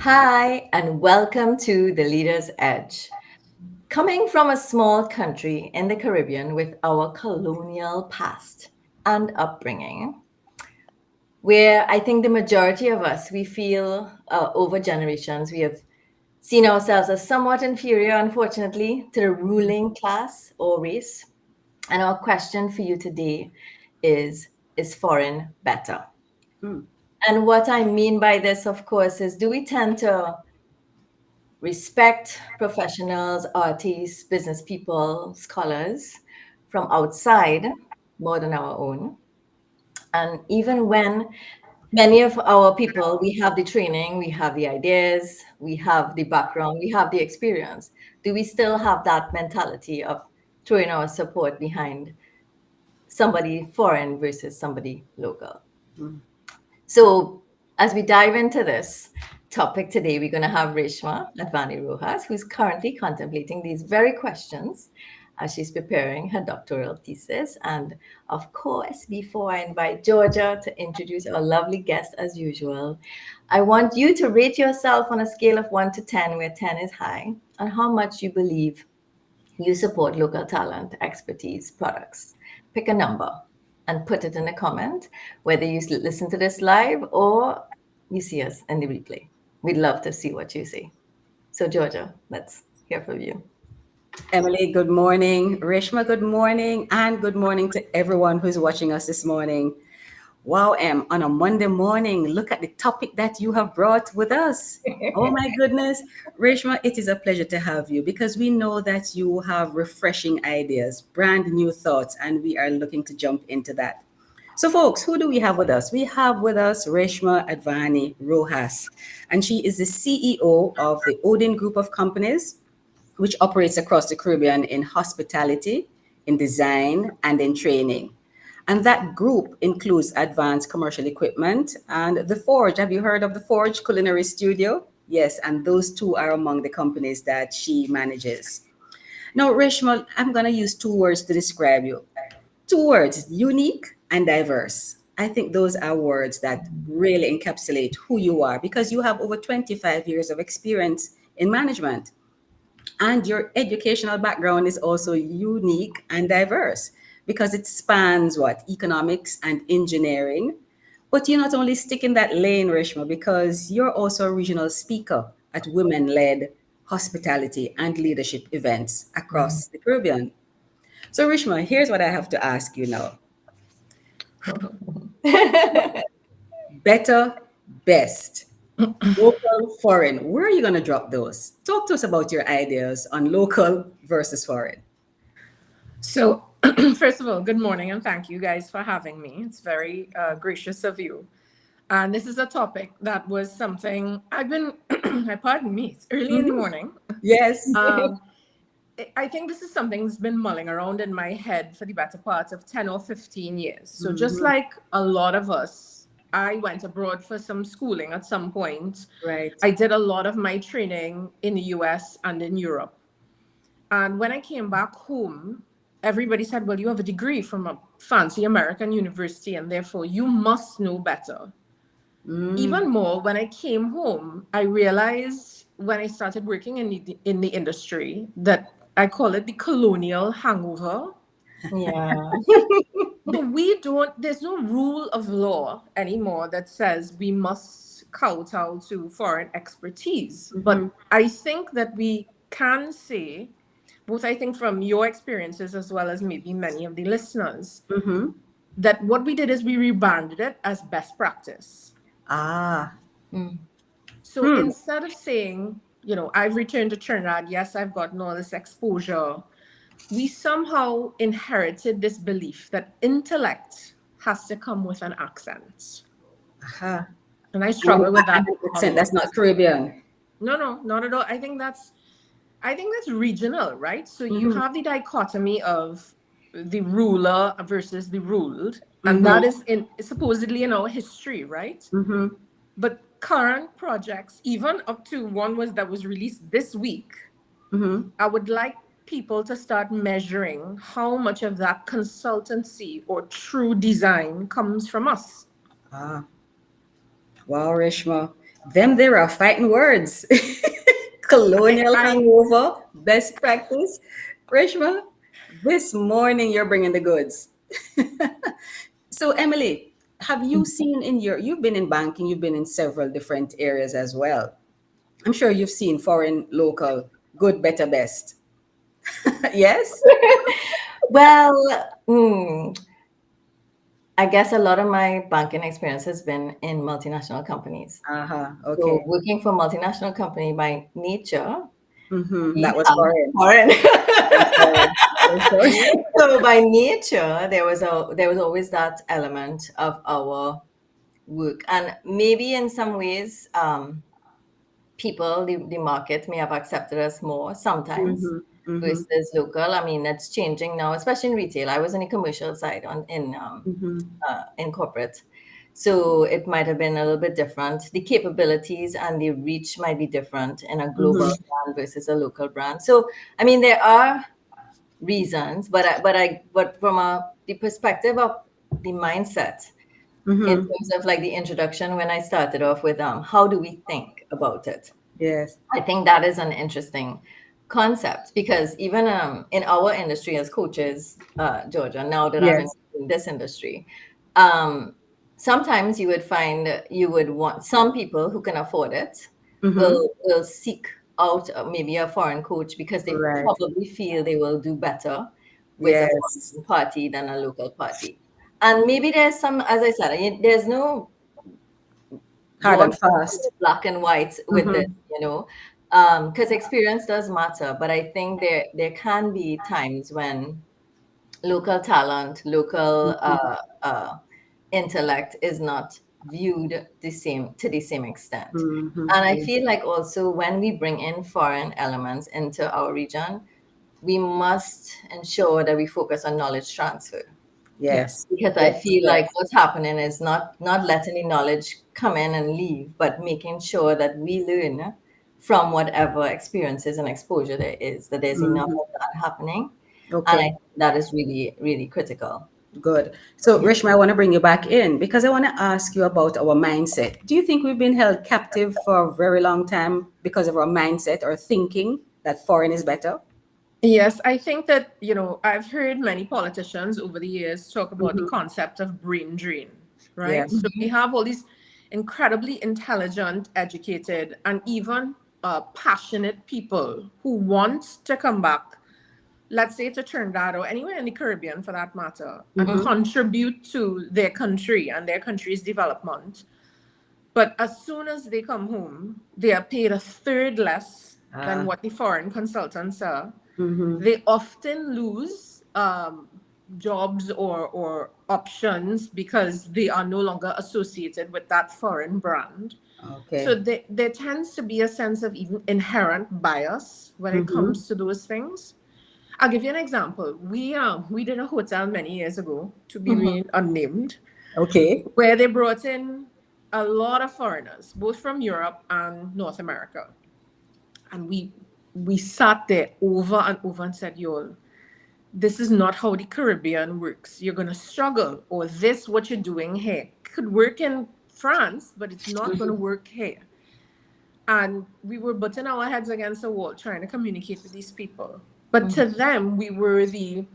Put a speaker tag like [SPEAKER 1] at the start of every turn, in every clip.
[SPEAKER 1] Hi, and welcome to The Leader's Edge. Coming from a small country in the Caribbean with our colonial past and upbringing, where I think the majority of us, we feel over generations, we have seen ourselves as somewhat inferior, unfortunately, to the ruling class or race. And our question for you today is foreign better?
[SPEAKER 2] Hmm.
[SPEAKER 1] And what I mean by this, of course, is do we tend to respect professionals, artists, business people, scholars from outside more than our own? And even when many of our people, we have the training, we have the ideas, we have the background, we have the experience, do we still have that mentality of throwing our support behind somebody foreign versus somebody local?
[SPEAKER 2] Hmm.
[SPEAKER 1] So, as we dive into this topic today, we're going to have Reshma Advani Rojas, who's currently contemplating these very questions as she's preparing her doctoral thesis. And of course, before I invite Georgia to introduce our lovely guest as usual, I want you to rate yourself on a scale of 1 to 10, where 10 is high, on how much you believe you support local talent, expertise, products. Pick a number and put it in a comment, whether you listen to this live or you see us in the replay. We'd love to see what you say. So, Georgia, let's hear from you.
[SPEAKER 2] Emily, good morning. Reshma, good morning. And good morning to everyone who's watching us this morning. Wow, on a Monday morning, look at the topic that you have brought with us. Oh my goodness. Reshma, it is a pleasure to have you because we know that you have refreshing ideas, brand new thoughts, and we are looking to jump into that. So, folks, who do we have with us? We have with us Reshma Advani Rojas, and she is the CEO of the Odin Group of Companies, which operates across the Caribbean in hospitality, in design, and in training. And that group includes advanced commercial equipment and the Forge. Have you heard of the Forge Culinary Studio? Yes, and those two are among the companies that she manages. Now, Reshma, I'm going to use two words to describe you. Two words, unique and diverse. I think those are words that really encapsulate who you are because you have over 25 years of experience in management. And your educational background is also unique and diverse because it spans what? Economics and engineering. But you not only stick in that lane, Reshma, because you're also a regional speaker at women led hospitality and leadership events across the Caribbean. So, Reshma, here's what I have to ask you now. Better, best, local, foreign. Where are you going to drop those? Talk to us about your ideas on local versus foreign.
[SPEAKER 3] So, first of all, good morning and thank you guys for having me. It's very gracious of you. And this is a topic that was something I've been, pardon me, it's early in the
[SPEAKER 2] Mhm.
[SPEAKER 3] morning.
[SPEAKER 2] Yes.
[SPEAKER 3] Um, I think this is something that's been mulling around in my head for the better part of 10 or 15 years. So, just
[SPEAKER 2] Mhm.
[SPEAKER 3] like a lot of us, I went abroad for some schooling at some point.
[SPEAKER 2] Right.
[SPEAKER 3] I did a lot of my training in the US and in Europe. And when I came back home, everybody said, well, you have a degree from a fancy American university, and therefore you must know better.
[SPEAKER 2] Mm.
[SPEAKER 3] Even more, when I came home, I realized when I started working in the industry that I call it the colonial hangover.
[SPEAKER 1] Yeah.
[SPEAKER 3] So there's no rule of law anymore that says we must kowtow to foreign expertise.
[SPEAKER 2] Mhm.
[SPEAKER 3] But I think that we can say, both I think from your experiences as well as maybe many of the listeners,
[SPEAKER 2] Mhm.
[SPEAKER 3] that what we did is we rebranded it as best practice.
[SPEAKER 2] Ah.
[SPEAKER 1] Mm.
[SPEAKER 3] So
[SPEAKER 2] Hmm.
[SPEAKER 3] instead of saying, I've returned to Trinidad, yes, I've gotten all this exposure, we somehow inherited this belief that intellect has to come with an accent.
[SPEAKER 2] Aha.
[SPEAKER 3] And I
[SPEAKER 2] And
[SPEAKER 3] struggle with
[SPEAKER 2] and
[SPEAKER 3] that
[SPEAKER 2] an
[SPEAKER 3] a
[SPEAKER 2] accent that's
[SPEAKER 3] lot.
[SPEAKER 2] not Caribbean.
[SPEAKER 3] No, not at all. I think that's regional, right? So you
[SPEAKER 2] Mhm.
[SPEAKER 3] have the dichotomy of the ruler versus the ruled, and
[SPEAKER 2] Mhm.
[SPEAKER 3] that is in supposedly in our history, right?
[SPEAKER 2] Mhm.
[SPEAKER 3] But current projects, even up to one was that was released this week,
[SPEAKER 2] Mhm.
[SPEAKER 3] I would like people to start measuring how much of that consultancy or true design comes from us.
[SPEAKER 2] Ah. Wow, Reshma. Them there are fighting words. Colonial
[SPEAKER 3] I
[SPEAKER 2] hangover, best practice. Reshma, this morning you're bringing the goods. So, Emily, have you seen you've been in banking, you've been in several different areas as well. I'm sure you've seen foreign, local, good, better, best. Yes?
[SPEAKER 1] Well, I guess a lot of my banking experience has been in multinational companies.
[SPEAKER 2] Uh-huh.
[SPEAKER 1] So
[SPEAKER 2] Okay.
[SPEAKER 1] working for multinational company by nature,
[SPEAKER 2] Mm-hmm.
[SPEAKER 1] we
[SPEAKER 2] That was
[SPEAKER 1] have
[SPEAKER 2] foreign.
[SPEAKER 1] foreign.
[SPEAKER 2] That was foreign. That was foreign.
[SPEAKER 1] So by nature, there was always that element of our work, and maybe in some ways, people, the market may have accepted us more sometimes
[SPEAKER 2] Mm-hmm. Mm-hmm.
[SPEAKER 1] versus local. I mean, it's changing now, especially in retail. I was in the commercial side
[SPEAKER 2] Mm-hmm.
[SPEAKER 1] in corporate. So it might have been a little bit different. The capabilities and the reach might be different in a global
[SPEAKER 2] Mm-hmm.
[SPEAKER 1] brand versus a local brand. So I mean, there are reasons, but from the perspective of the mindset in
[SPEAKER 2] Mm-hmm.
[SPEAKER 1] terms of like the introduction when I started off with how do we think about it?
[SPEAKER 2] Yes.
[SPEAKER 1] I think that is an interesting concept because even in our industry as coaches, Georgia, now that I'm in
[SPEAKER 2] Yes.
[SPEAKER 1] this industry, um, sometimes you would find you would want some people who can afford it
[SPEAKER 2] Mm-hmm.
[SPEAKER 1] will seek out maybe a foreign coach because they
[SPEAKER 2] Right.
[SPEAKER 1] probably feel they will do better with a
[SPEAKER 2] Yes.
[SPEAKER 1] foreign party than a local party. And maybe there's some, as I said, there's no
[SPEAKER 2] Hard
[SPEAKER 1] broad
[SPEAKER 2] and fast.
[SPEAKER 1] black and white with this,
[SPEAKER 2] Mm-hmm.
[SPEAKER 1] because experience does matter. But I think there can be times when local talent, local intellect is not viewed the same to the same extent. And I
[SPEAKER 2] Mm-hmm.
[SPEAKER 1] feel like also when we bring in foreign elements into our region, we must ensure that we focus on knowledge transfer
[SPEAKER 3] yes.
[SPEAKER 2] Yes.
[SPEAKER 1] because I
[SPEAKER 2] Yes.
[SPEAKER 1] feel like
[SPEAKER 2] Yes.
[SPEAKER 1] what's happening is not letting the knowledge come in and leave, but making sure that we learn from whatever experiences and exposure there is, that there's enough
[SPEAKER 2] Mm-hmm.
[SPEAKER 1] of that happening. And I
[SPEAKER 2] Okay.
[SPEAKER 1] think that is really, really critical.
[SPEAKER 2] Good. So,
[SPEAKER 1] Yeah.
[SPEAKER 2] Rishma, I want to bring you back in because I want to ask you about our mindset. Do you think we've been held captive for a very long time because of our mindset or thinking that foreign is better?
[SPEAKER 3] Yes, I think that, I've heard many politicians over the years talk about the
[SPEAKER 2] Mm-hmm.
[SPEAKER 3] concept of brain drain, right?
[SPEAKER 2] Yes.
[SPEAKER 3] So we have all these incredibly intelligent, educated, and even passionate people who want to come back, let's say to Trinidad or anywhere in the Caribbean for that matter, and
[SPEAKER 2] Mm-hmm.
[SPEAKER 3] contribute to their country and their country's development. But as soon as they come home, they are paid a third less than
[SPEAKER 2] Ah.
[SPEAKER 3] what the foreign consultants are.
[SPEAKER 2] Mm-hmm.
[SPEAKER 3] They often lose jobs or options because they are no longer associated with that foreign brand. So
[SPEAKER 2] Okay.
[SPEAKER 3] there tends to be a sense of even inherent bias when it
[SPEAKER 2] Mm-hmm.
[SPEAKER 3] comes to those things. I'll give you an example. We did a hotel many years ago, to be
[SPEAKER 1] Mhm.
[SPEAKER 3] remain unnamed,
[SPEAKER 2] Okay.
[SPEAKER 3] where they brought in a lot of foreigners, both from Europe and North America. And we sat there over and over and said, yo, this is not how the Caribbean works. You're gonna struggle, or this what you're doing here could work in France, but it's not gonna work here. And we were butting our heads against the wall trying to communicate with these people. But to them, we were the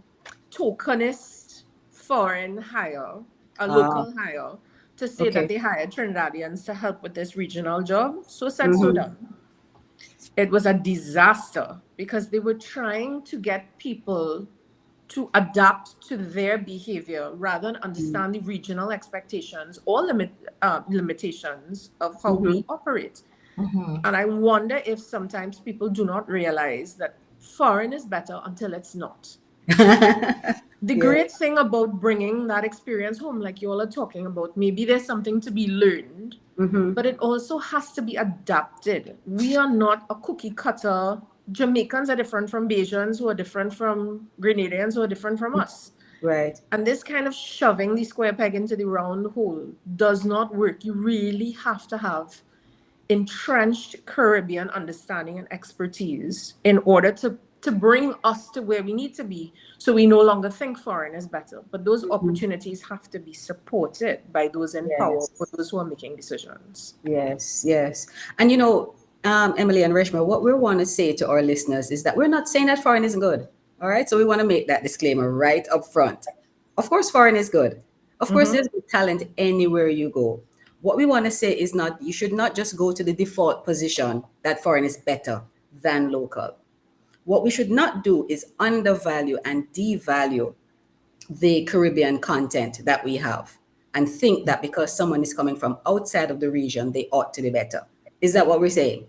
[SPEAKER 3] tokenist foreign hire, a
[SPEAKER 2] Ah.
[SPEAKER 3] local hire, to say that
[SPEAKER 2] Okay.
[SPEAKER 3] they hired Trinidadians to help with this regional job. So said, so
[SPEAKER 2] Mm-hmm.
[SPEAKER 3] done. It was a disaster because they were trying to get people to adapt to their behavior rather than understand the regional expectations or limitations of how
[SPEAKER 2] Mm-hmm.
[SPEAKER 3] we operate.
[SPEAKER 1] Mhm.
[SPEAKER 3] And I wonder if sometimes people do not realize that foreign is better until it's not. The
[SPEAKER 2] Yeah.
[SPEAKER 3] great thing about bringing that experience home, like you all are talking about, maybe there's something to be learned,
[SPEAKER 2] Mm-hmm.
[SPEAKER 3] but it also has to be adapted. We are not a cookie cutter. Jamaicans are different from Bajans, who are different from Grenadians, who are different from us.
[SPEAKER 2] Right.
[SPEAKER 3] And this kind of shoving the square peg into the round hole does not work. You really have to have entrenched Caribbean understanding and expertise in order to to bring us to where we need to be, so we no longer think foreign is better. But those opportunities have to be supported by those in power, or those who are making decisions.
[SPEAKER 2] Yes, yes. And Emily and Reshma, what we want to say to our listeners is that we're not saying that foreign is good. All right. So we want to make that disclaimer right up front. Of course, foreign is good. Of course, there's good talent anywhere you go. What we want to say is you should not just go to the default position that foreign is better than local. What we should not do is undervalue and devalue the Caribbean content that we have and think that because someone is coming from outside of the region, they ought to be better. Is that what we're saying?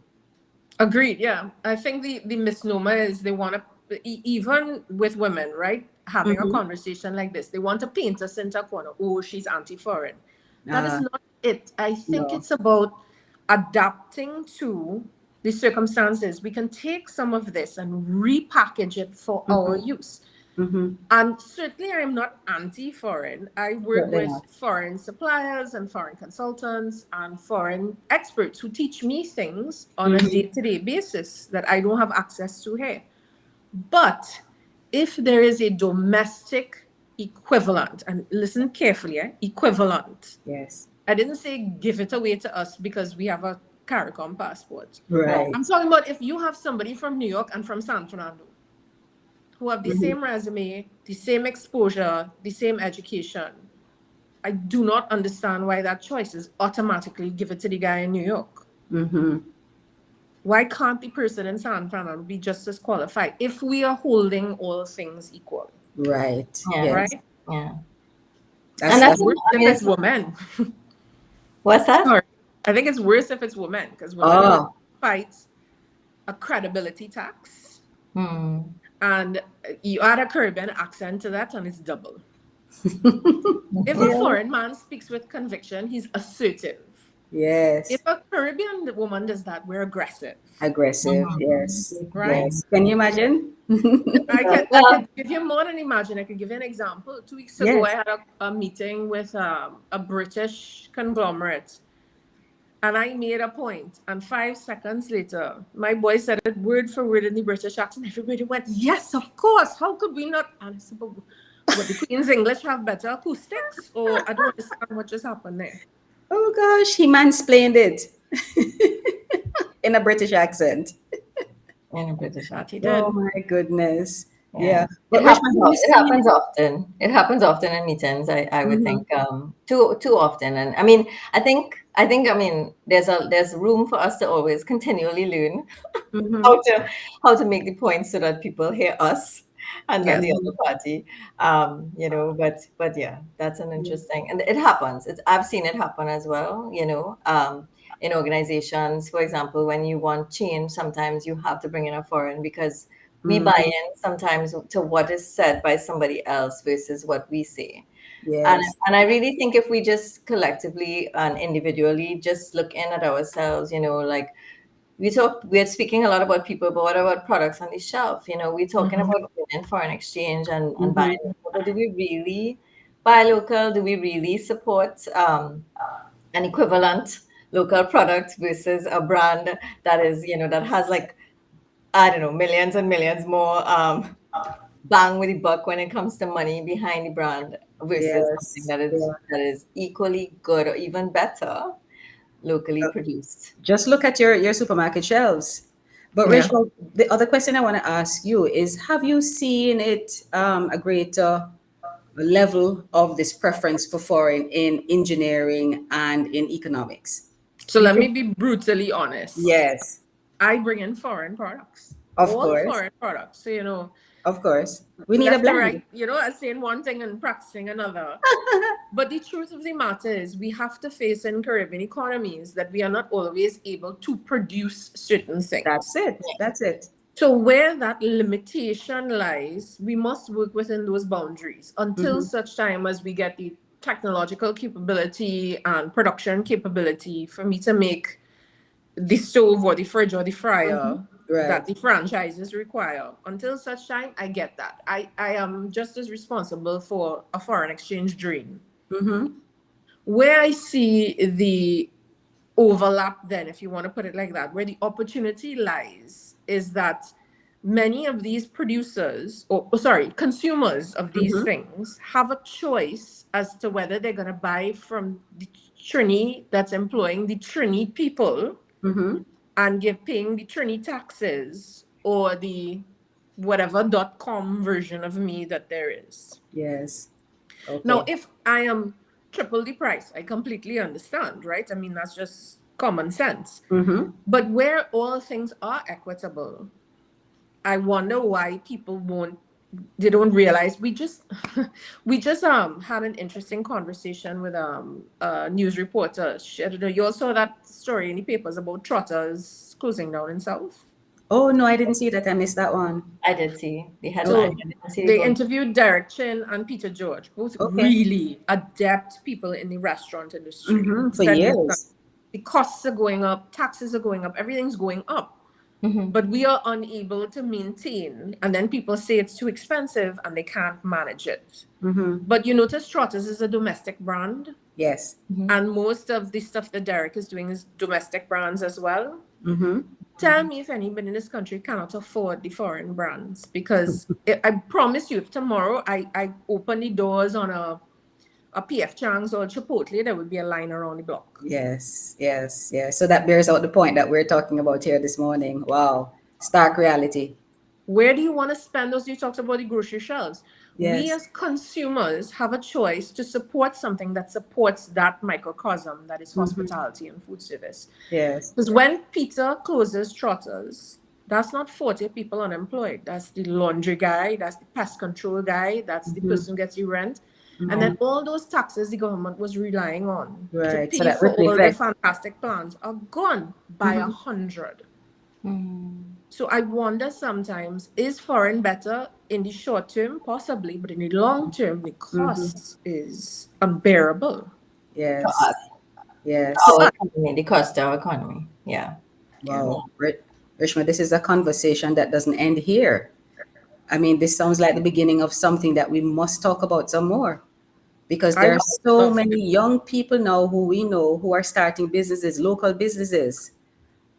[SPEAKER 3] Agreed. Yeah, I think the misnomer is they want to, even with women, right? Having a conversation like this, they want to paint us into a corner. Oh, she's anti-foreign. That is not it. I think
[SPEAKER 2] No.
[SPEAKER 3] it's about adapting to the circumstances. We can take some of this and repackage it for our use. And certainly I'm not anti-foreign. I work
[SPEAKER 2] Certainly
[SPEAKER 3] with
[SPEAKER 2] not.
[SPEAKER 3] foreign suppliers and foreign consultants and foreign experts who teach me things on a day-to-day basis that I don't have access to here. But if there is a domestic equivalent, and listen carefully, equivalent.
[SPEAKER 2] Yes.
[SPEAKER 3] I didn't say give it away to us because we have a CARICOM passport.
[SPEAKER 2] Right.
[SPEAKER 3] I'm talking about if you have somebody from New York and from San Fernando who have the same resume, the same exposure, the same education, I do not understand why that choice is automatically give it to the guy in New York. Why can't the person in San Fernando be just as qualified if we are holding all things equal?
[SPEAKER 2] Right.
[SPEAKER 1] Yeah.
[SPEAKER 2] Yes.
[SPEAKER 3] Right?
[SPEAKER 1] Yeah.
[SPEAKER 2] That's,
[SPEAKER 1] And
[SPEAKER 2] that's
[SPEAKER 3] Worse if it's women.
[SPEAKER 1] what's that?
[SPEAKER 3] Sorry. I think it's worse if it's women because women fight a credibility tax. And you add a Caribbean accent to that and it's double. If a foreign man speaks with conviction, he's assertive.
[SPEAKER 2] yes.
[SPEAKER 3] If a Caribbean woman does that, we're aggressive.
[SPEAKER 2] Aggressive. Yes.
[SPEAKER 3] Right?
[SPEAKER 2] Yes. Can you imagine?
[SPEAKER 3] I could give you more than imagine. I could give you an example. 2 weeks ago,
[SPEAKER 2] Yes.
[SPEAKER 3] I had a meeting with a British conglomerate. And I made a point, and 5 seconds later, my boy said it word for word in the British accent. Everybody went, yes, of course. How could we not? And I said, but the Queen's English have better acoustics? Or I don't understand what just happened there.
[SPEAKER 2] Oh gosh, he mansplained it in a British accent.
[SPEAKER 1] In a British
[SPEAKER 3] That he
[SPEAKER 1] accent.
[SPEAKER 3] did.
[SPEAKER 2] Oh my goodness.
[SPEAKER 1] Yeah.
[SPEAKER 2] Yeah.
[SPEAKER 1] It
[SPEAKER 2] But
[SPEAKER 1] happens,
[SPEAKER 2] Reshma,
[SPEAKER 1] it happens often. It happens often in meetings. I would think too often. And I think there's room for us to always continually learn how to make the points so that people hear us and not
[SPEAKER 3] Yes.
[SPEAKER 1] the other party. But yeah, that's an interesting, and it happens. I've seen it happen as well. In organizations, for example, when you want change, sometimes you have to bring in a foreign because we buy in sometimes to what is said by somebody else versus what we say.
[SPEAKER 2] yes.
[SPEAKER 1] And I really think if we just collectively and individually just look in at ourselves, like we're speaking a lot about people, but what about products on the shelf? We're talking about in foreign exchange and buying local, but do we really buy local? Do we really support an equivalent local product versus a brand that is, that has like, I don't know, millions and millions more bang with the buck when it comes to money behind the brand versus something
[SPEAKER 2] Yes.
[SPEAKER 1] that is equally good or even better locally produced.
[SPEAKER 2] Just look at your supermarket shelves. But
[SPEAKER 3] Yeah.
[SPEAKER 2] Rachel, the other question I want to ask you is: have you seen it a greater level of this preference for foreign in engineering and in economics?
[SPEAKER 3] So let me be brutally honest.
[SPEAKER 2] Yes,
[SPEAKER 3] I bring in foreign products.
[SPEAKER 2] of
[SPEAKER 3] All
[SPEAKER 2] course,
[SPEAKER 3] foreign products. So,
[SPEAKER 2] of course. We need a
[SPEAKER 3] left to
[SPEAKER 2] blend.
[SPEAKER 3] right, as saying one thing and practicing another. But the truth of the matter is we have to face in Caribbean economies that we are not always able to produce certain things.
[SPEAKER 2] That's it. That's it.
[SPEAKER 3] So where that limitation lies, we must work within those boundaries until such time as we get the technological capability and production capability for me to make the stove or the fridge or the fryer
[SPEAKER 2] Right.
[SPEAKER 3] that the franchises require. Until such time, I get that. I am just as responsible for a foreign exchange drain. Where I see the overlap then, if you want to put it like that, where the opportunity lies is that many of these producers, consumers of these things have a choice as to whether they're going to buy from the Trini that's employing the Trini people and paying the Trini taxes, or the whatever .com version of me that there is.
[SPEAKER 2] Yes. Okay.
[SPEAKER 3] Now, if I am triple the price, I completely understand, right? I mean, that's just common sense. But where all things are equitable, I wonder why people don't realize. We just had an interesting conversation with a news reporter. I don't know, you all saw that story in the papers about trotters closing down in South.
[SPEAKER 2] Oh no, I didn't see that. I missed that one.
[SPEAKER 1] I did see the
[SPEAKER 3] So
[SPEAKER 1] headline. I didn't see
[SPEAKER 3] they
[SPEAKER 1] the
[SPEAKER 3] interviewed Derek Chin and Peter George, both
[SPEAKER 2] Okay.
[SPEAKER 3] really adept people in the restaurant industry.
[SPEAKER 2] For
[SPEAKER 3] Said,
[SPEAKER 2] years.
[SPEAKER 3] "Listen, the costs are going up, taxes are going up, everything's going up. But we are unable to maintain." And then people say it's too expensive and they can't manage it. But you notice Trotters is a domestic brand.
[SPEAKER 2] Yes.
[SPEAKER 3] And most of the stuff that Derek is doing is domestic brands as well. Tell me if anybody in this country cannot afford the foreign brands, because I promise you, if tomorrow I open the doors on a PF Chang's or Chipotle, there would be a line around the block.
[SPEAKER 2] Yes. Yes. Yes. So that bears out the point that we're talking about here this morning. Wow. Stark reality.
[SPEAKER 3] Where do you want to spend those? You talked about the grocery shelves.
[SPEAKER 2] Yes.
[SPEAKER 3] We as consumers have a choice to support something that supports that microcosm that is hospitality and food service.
[SPEAKER 2] Yes.
[SPEAKER 3] Because when Peter closes Trotters, that's not 40 people unemployed. That's the laundry guy, that's the pest control guy, that's the person who gets the rent. And then all those taxes the government was relying on
[SPEAKER 2] Right.
[SPEAKER 3] to
[SPEAKER 2] So
[SPEAKER 3] pay
[SPEAKER 2] that
[SPEAKER 3] for
[SPEAKER 2] ripple
[SPEAKER 3] all the
[SPEAKER 2] effect.
[SPEAKER 3] fantastic plans are gone by 100. So I wonder sometimes, is foreign better in the short term? Possibly, but in the long term, the cost is unbearable.
[SPEAKER 2] Yes. Yes.
[SPEAKER 1] our economy, the cost of our economy. Yeah.
[SPEAKER 2] Wow. Reshma, this is a conversation that doesn't end here. I mean, this sounds like the beginning of something that we must talk about some more, because there are so many young people now who we know who are starting businesses, local businesses.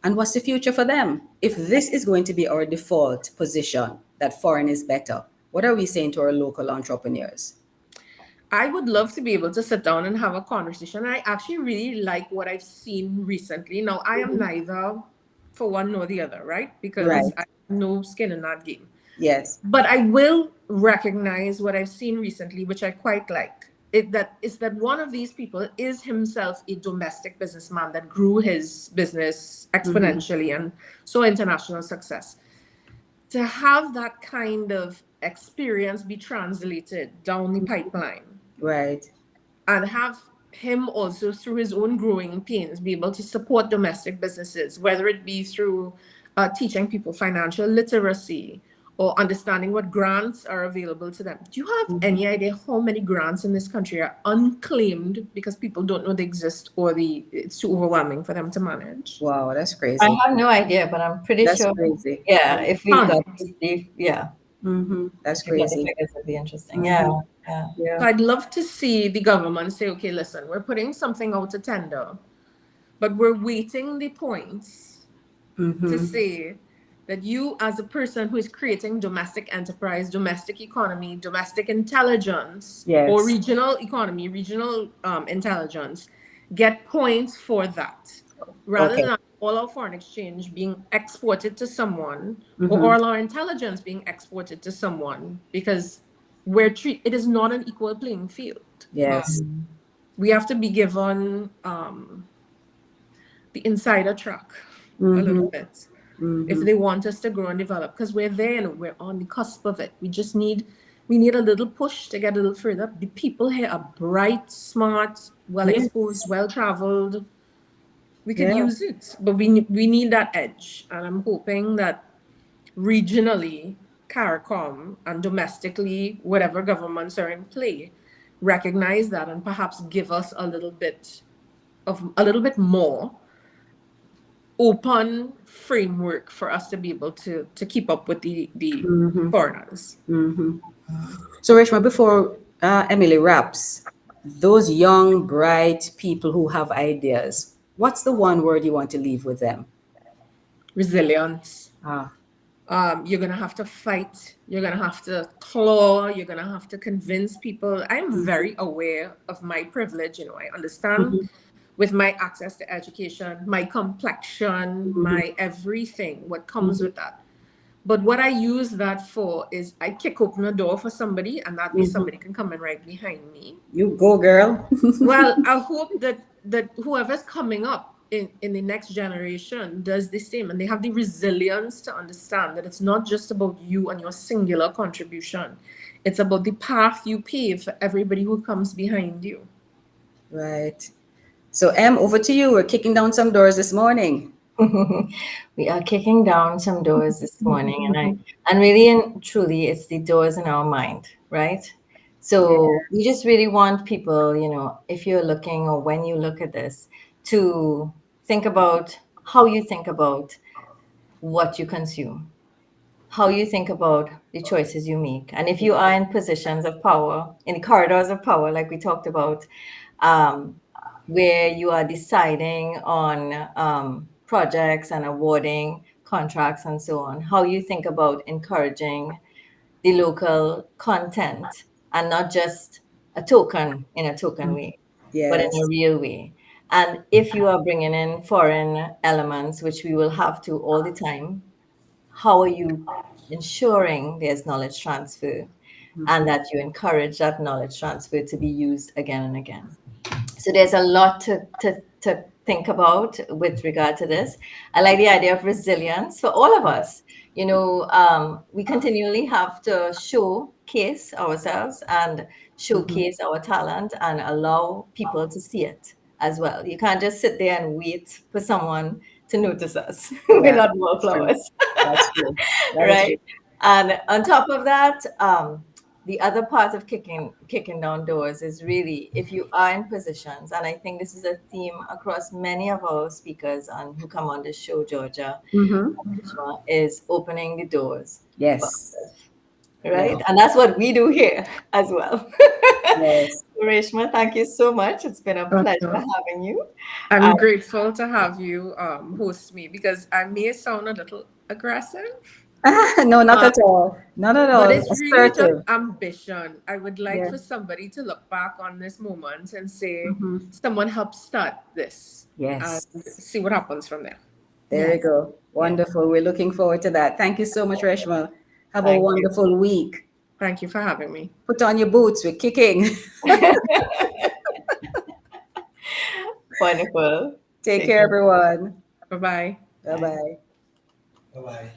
[SPEAKER 2] And what's the future for them? If this is going to be our default position, that foreign is better, what are we saying to our local entrepreneurs?
[SPEAKER 3] I would love to be able to sit down and have a conversation. I actually really like what I've seen recently. Now, I am neither for one nor the other, right? Because
[SPEAKER 2] Right.
[SPEAKER 3] I have no skin in that game.
[SPEAKER 2] Yes.
[SPEAKER 3] But I will recognize what I've seen recently, which I quite like. That one of these people is himself a domestic businessman that grew his business exponentially and saw international success. To have that kind of experience be translated down the pipeline,
[SPEAKER 2] Right.
[SPEAKER 3] and have him also, through his own growing pains, be able to support domestic businesses, whether it be through teaching people financial literacy or understanding what grants are available to them. Do you have any idea how many grants in this country are unclaimed because people don't know they exist, or it's too overwhelming for them to manage?
[SPEAKER 2] Wow, that's crazy.
[SPEAKER 1] I have no idea, but I'm pretty
[SPEAKER 2] That's
[SPEAKER 1] sure.
[SPEAKER 2] crazy.
[SPEAKER 1] Yeah, if we got
[SPEAKER 2] That's
[SPEAKER 1] if we got the
[SPEAKER 2] crazy.
[SPEAKER 1] figures, it'd be interesting. Yeah.
[SPEAKER 2] Yeah.
[SPEAKER 3] So I'd love to see the government say, okay, listen, we're putting something out to tender, but we're waiting the points to say that you, as a person who is creating domestic enterprise, domestic economy, domestic intelligence,
[SPEAKER 2] Yes.
[SPEAKER 3] or regional economy, regional intelligence, get points for that, rather
[SPEAKER 2] Okay.
[SPEAKER 3] than all our foreign exchange being exported to someone, or all our intelligence being exported to someone, because it is not an equal playing field.
[SPEAKER 2] Yes.
[SPEAKER 3] We have to be given the insider track a little bit if they want us to grow and develop, because we're there and we're on the cusp of it. We need a little push to get a little further. The people here are bright, smart, well exposed, well traveled. We could use it, but we need that edge. And I'm hoping that regionally, CARICOM, and domestically, whatever governments are in play, recognize that and perhaps give us a little bit more open framework for us to be able to keep up with the foreigners.
[SPEAKER 2] So, Reshma, before Emily wraps, those young, bright people who have ideas, what's the one word you want to leave with them?
[SPEAKER 3] Resilience. You're gonna have to fight. You're gonna have to claw. You're gonna have to convince people. I'm very aware of my privilege. I understand
[SPEAKER 2] Mhm.
[SPEAKER 3] with my access to education, my complexion,
[SPEAKER 2] Mhm.
[SPEAKER 3] my everything, what comes
[SPEAKER 2] Mhm.
[SPEAKER 3] with that. But what I use that for is I kick open a door for somebody, and that way
[SPEAKER 2] Mhm.
[SPEAKER 3] somebody can come in right behind me.
[SPEAKER 2] You go, girl.
[SPEAKER 3] Well, I hope that whoever's coming up in the next generation does the same, and they have the resilience to understand that it's not just about you and your singular contribution. It's about the path you pave for everybody who comes behind you.
[SPEAKER 2] Right. So, Em, over to you. We're kicking down some doors this morning.
[SPEAKER 1] We are kicking down some doors this morning, and really and truly, it's the doors in our mind, right?
[SPEAKER 2] Yeah.
[SPEAKER 1] So we just really want people, if you're looking or when you look at this, to think about how you think about what you consume, how you think about the choices you make. And if you are in positions of power, in the corridors of power, like we talked about, um, where you are deciding on projects and awarding contracts and so on, how you think about encouraging the local content and not just a token in a token way, but in a
[SPEAKER 2] Yes.
[SPEAKER 1] real way. And if you are bringing in foreign elements, which we will have to all the time, how are you ensuring there's knowledge transfer and that you encourage that knowledge transfer to be used again and again? So there's a lot to think about with regard to this. I like the idea of resilience for all of us. We continually have to showcase ourselves and
[SPEAKER 2] Mhm.
[SPEAKER 1] showcase our talent and allow people to see it as well. You can't just sit there and wait for someone to notice us. We're
[SPEAKER 2] Yeah,
[SPEAKER 1] not
[SPEAKER 2] that's true.
[SPEAKER 1] wallflowers.
[SPEAKER 2] That's true. That is true.
[SPEAKER 1] Right? And on top of that, the other part of kicking down doors is really if you are in positions, and I think this is a theme across many of our speakers and who come on this show, Georgia,
[SPEAKER 2] Mm-hmm.
[SPEAKER 1] Reshma, is opening the doors for
[SPEAKER 2] Yes.
[SPEAKER 1] others,
[SPEAKER 2] Yes.
[SPEAKER 1] right? And that's what we do here as well.
[SPEAKER 2] Yes.
[SPEAKER 1] Reshma, thank you so much. It's been a
[SPEAKER 3] Uh,
[SPEAKER 1] pleasure having you. Uh,
[SPEAKER 3] I'm grateful to have you host me because I may sound a little aggressive.
[SPEAKER 2] No, not
[SPEAKER 3] Uh,
[SPEAKER 2] at all. Not at
[SPEAKER 3] But
[SPEAKER 2] all.
[SPEAKER 3] it's really just
[SPEAKER 2] Assertive.
[SPEAKER 3] ambition. I would like
[SPEAKER 2] Yeah.
[SPEAKER 3] for somebody to look back on this moment and say,
[SPEAKER 2] Mm-hmm.
[SPEAKER 3] someone helped start this and
[SPEAKER 2] Yes.
[SPEAKER 3] see what happens from there.
[SPEAKER 2] There you
[SPEAKER 1] yes,
[SPEAKER 2] go.
[SPEAKER 1] yes.
[SPEAKER 2] Wonderful. We're looking forward to that. Thank you so much, Reshma. Have a
[SPEAKER 1] Thank you.
[SPEAKER 2] wonderful week.
[SPEAKER 3] Thank you for having me.
[SPEAKER 2] Put on your boots. We're kicking.
[SPEAKER 1] Wonderful.
[SPEAKER 2] Take
[SPEAKER 1] Take
[SPEAKER 2] care,
[SPEAKER 1] care.
[SPEAKER 2] everyone.
[SPEAKER 3] Bye bye.
[SPEAKER 2] Bye
[SPEAKER 1] Bye.
[SPEAKER 2] bye.
[SPEAKER 4] Bye bye.